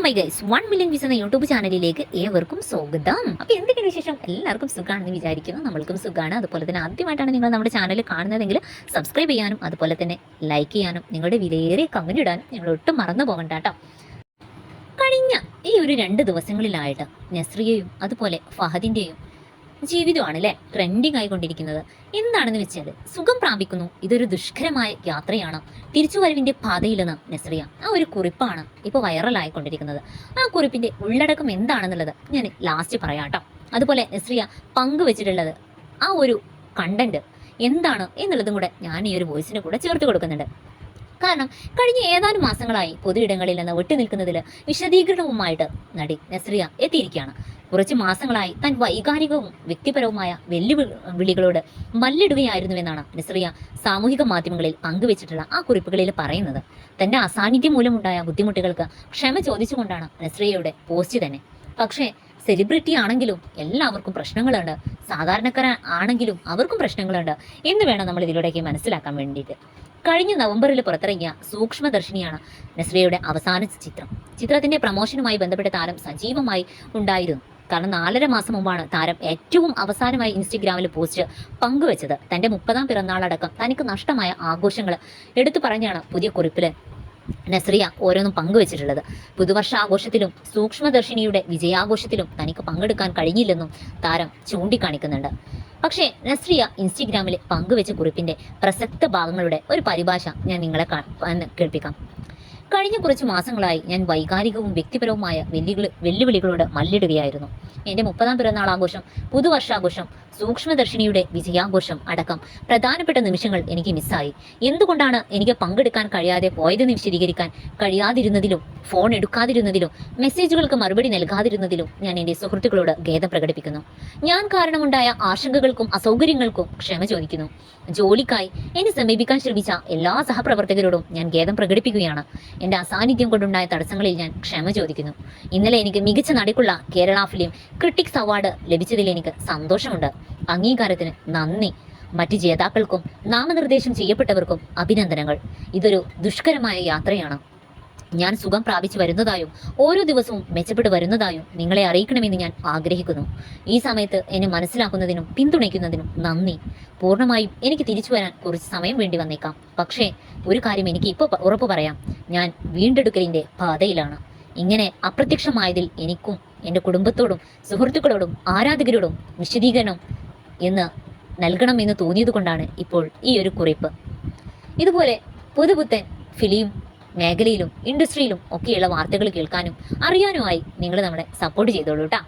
My guys 1 million views എന്ന YouTube ചാനലിലേക്ക് ഏവർക്കും സ്വാഗതം. അപ്പോൾ എന്തൊക്കെയാണ് വിശേഷം? എല്ലാവർക്കും സുഖമാണെന്ന് വിചാരിക്കുന്നു. നമ്മൾക്കും സുഖമാണ്. അതുപോലെ തന്നെ ആദ്യമായിട്ടാണ് നിങ്ങൾ നമ്മുടെ ചാനൽ കാണുന്നതെങ്കിൽ സബ്സ്ക്രൈബ് ചെയ്യാനും അതുപോലെ തന്നെ ലൈക്ക് ചെയ്യാനും നിങ്ങളുടെ വിലയേറിയ കമന്റ് ഇടാനും നിങ്ങൾ ഒട്ടും മറന്നു പോകണ്ട കേട്ടോ. കഴിഞ്ഞ ഈ ഒരു 2 ദിവസങ്ങളിലായിട്ട് നസ്രിയയും അതുപോലെ ഫഹദിൻ്റെയും ജീവിതമാണ് അല്ലേ ട്രെൻഡിങ് ആയിക്കൊണ്ടിരിക്കുന്നത്. എന്താണെന്ന് വെച്ചാൽ സുഖം പ്രാപിക്കുന്നു, ഇതൊരു ദുഷ്കരമായ യാത്രയാണ്, തിരിച്ചുവരവിന്റെ പാതയിലെന്ന് നസ്രിയ ആ ഒരു കുറിപ്പാണ് ഇപ്പോൾ വൈറലായിക്കൊണ്ടിരിക്കുന്നത്. ആ കുറിപ്പിന്റെ ഉള്ളടക്കം എന്താണെന്നുള്ളത് ഞാൻ ലാസ്റ്റ് പറയാട്ടോ. അതുപോലെ നസ്രിയ പങ്കുവെച്ചിട്ടുള്ളത് ആ ഒരു കണ്ടന്റ് എന്താണ് എന്നുള്ളതും കൂടെ ഞാൻ ഈ ഒരു വോയിസിന് കൂടെ ചേർത്ത് കൊടുക്കുന്നുണ്ട്. കാരണം കഴിഞ്ഞ ഏതാനും മാസങ്ങളായി പൊതുയിടങ്ങളിൽ നിന്ന് വിട്ടുനിൽക്കുന്നതിൽ വിശദീകരണവുമായിട്ട് നടി നസ്രിയ എത്തിയിരിക്കുകയാണ്. കുറച്ച് മാസങ്ങളായി താൻ വൈകാരികവും വ്യക്തിപരവുമായ വെല്ലുവിളികളോട് മല്ലിടുകയായിരുന്നുവെന്നാണ് നസ്രിയ സാമൂഹിക മാധ്യമങ്ങളിൽ പങ്കുവെച്ചിട്ടുള്ള ആ കുറിപ്പുകളിൽ പറയുന്നത്. തന്റെ അസാന്നിധ്യം മൂലമുണ്ടായ ബുദ്ധിമുട്ടുകൾക്ക് ക്ഷമ ചോദിച്ചുകൊണ്ടാണ് നസ്രിയയുടെ പോസ്റ്റ് തന്നെ. പക്ഷേ സെലിബ്രിറ്റി ആണെങ്കിലും എല്ലാവർക്കും പ്രശ്നങ്ങളുണ്ട്, സാധാരണക്കാരാണെങ്കിലും അവർക്കും പ്രശ്നങ്ങളുണ്ട് എന്ന് വേണം നമ്മൾ ഇതിലൂടെയൊക്കെ മനസ്സിലാക്കാൻ വേണ്ടിയിട്ട്. കഴിഞ്ഞ നവംബറിൽ പുറത്തിറങ്ങിയ സൂക്ഷ്മദർശിനിയാണ് നസ്രിയയുടെ അവസാന ചിത്രം. ചിത്രത്തിന്റെ പ്രമോഷനുമായി ബന്ധപ്പെട്ട താരം സജീവമായി ഉണ്ടായിരുന്നു. കാരണം 4.5 മാസം മുമ്പാണ് താരം ഏറ്റവും അവസാനമായി ഇൻസ്റ്റഗ്രാമിൽ പോസ്റ്റ് പങ്കുവെച്ചത്. തന്റെ 30ാം പിറന്നാളടക്കം തനിക്ക് നഷ്ടമായ ആഘോഷങ്ങൾ എടുത്തു പറഞ്ഞാണ് പുതിയ കുറിപ്പിൽ നസ്രിയ ഓരോന്നും പങ്കുവെച്ചിട്ടുള്ളത്. പുതുവർഷ ആഘോഷത്തിലും സൂക്ഷ്മദർശിനിയുടെ വിജയാഘോഷത്തിലും തനിക്ക് പങ്കെടുക്കാൻ കഴിഞ്ഞില്ലെന്നും താരം ചൂണ്ടിക്കാണിക്കുന്നുണ്ട്. പക്ഷേ നസ്രിയ ഇൻസ്റ്റഗ്രാമിൽ പങ്കുവെച്ച കുറിപ്പിന്റെ പ്രസക്ത ഭാഗങ്ങളുടെ ഒരു പരിഭാഷ ഞാൻ നിങ്ങളെ കേൾപ്പിക്കാം. കഴിഞ്ഞ കുറച്ച് മാസങ്ങളായി ഞാൻ വൈകാരികവും വ്യക്തിപരവുമായ വെല്ലുവിളികളോട് മല്ലിടുകയായിരുന്നു. എൻ്റെ 30ാം പിറന്നാൾ ആഘോഷം, പുതുവർഷാഘോഷം, സൂക്ഷ്മദർശിനിയുടെ വിജയാഘോഷം അടക്കം പ്രധാനപ്പെട്ട നിമിഷങ്ങൾ എനിക്ക് മിസ്സായി. എന്തുകൊണ്ടാണ് എനിക്ക് പങ്കെടുക്കാൻ കഴിയാതെ പോയതെന്ന് വിശദീകരിക്കാൻ കഴിയാതിരുന്നതിലും ഫോൺ എടുക്കാതിരുന്നതിലും മെസ്സേജുകൾക്ക് മറുപടി നൽകാതിരുന്നതിലും ഞാൻ എൻ്റെ സുഹൃത്തുക്കളോട് ഖേദം പ്രകടിപ്പിക്കുന്നു. ഞാൻ കാരണമുണ്ടായ ആശങ്കകൾക്കും അസൗകര്യങ്ങൾക്കും ക്ഷമ ചോദിക്കുന്നു. ജോലിക്കായി എന്നെ സമീപിക്കാൻ ശ്രമിച്ച എല്ലാ സഹപ്രവർത്തകരോടും ഞാൻ ഖേദം പ്രകടിപ്പിക്കുകയാണ്. എൻ്റെ അസാന്നിധ്യം കൊണ്ടുണ്ടായ തടസ്സങ്ങളിൽ ഞാൻ ക്ഷമ ചോദിക്കുന്നു. ഇന്നലെ എനിക്ക് മികച്ച നടിക്കുള്ള കേരള ഫിലിം ക്രിട്ടിക്സ് അവാർഡ് ലഭിച്ചതിൽ എനിക്ക് സന്തോഷമുണ്ട്. അംഗീകാരത്തിന് നന്ദി. മറ്റ് ജേതാക്കൾക്കും നാമനിർദ്ദേശം ചെയ്യപ്പെട്ടവർക്കും അഭിനന്ദനങ്ങൾ. ഇതൊരു ദുഷ്കരമായ യാത്രയാണ്. ഞാൻ സുഖം പ്രാപിച്ചു വരുന്നതായും ഓരോ ദിവസവും മെച്ചപ്പെട്ടു വരുന്നതായും നിങ്ങളെ അറിയിക്കണമെന്ന് ഞാൻ ആഗ്രഹിക്കുന്നു. ഈ സമയത്ത് എന്നെ മനസ്സിലാക്കുന്നതിനും പിന്തുണയ്ക്കുന്നതിനും നന്ദി. പൂർണ്ണമായും എനിക്ക് തിരിച്ചു വരാൻ കുറച്ച് സമയം വേണ്ടി വന്നേക്കാം. പക്ഷേ ഒരു കാര്യം എനിക്ക് ഇപ്പോൾ ഉറപ്പു പറയാം, ഞാൻ വീണ്ടെടുക്കലിൻ്റെ പാതയിലാണ്. ഇങ്ങനെ അപ്രത്യക്ഷമായതിൽ എനിക്കും എൻ്റെ കുടുംബത്തോടും സുഹൃത്തുക്കളോടും ആരാധകരോടും വിശദീകരണം നൽകണമെന്ന് തോന്നിയത് കൊണ്ടാണ് ഇപ്പോൾ ഈ ഒരു കുറിപ്പ്. ഇതുപോലെ പുതുപുത്തൻ ഫിലിം മേഖലയിലും ഇൻഡസ്ട്രിയിലും ഒക്കെയുള്ള വാർത്തകൾ കേൾക്കാനും അറിയാനുമായി നിങ്ങൾ നമ്മളെ സപ്പോർട്ട് ചെയ്തോളൂ കേട്ടോ.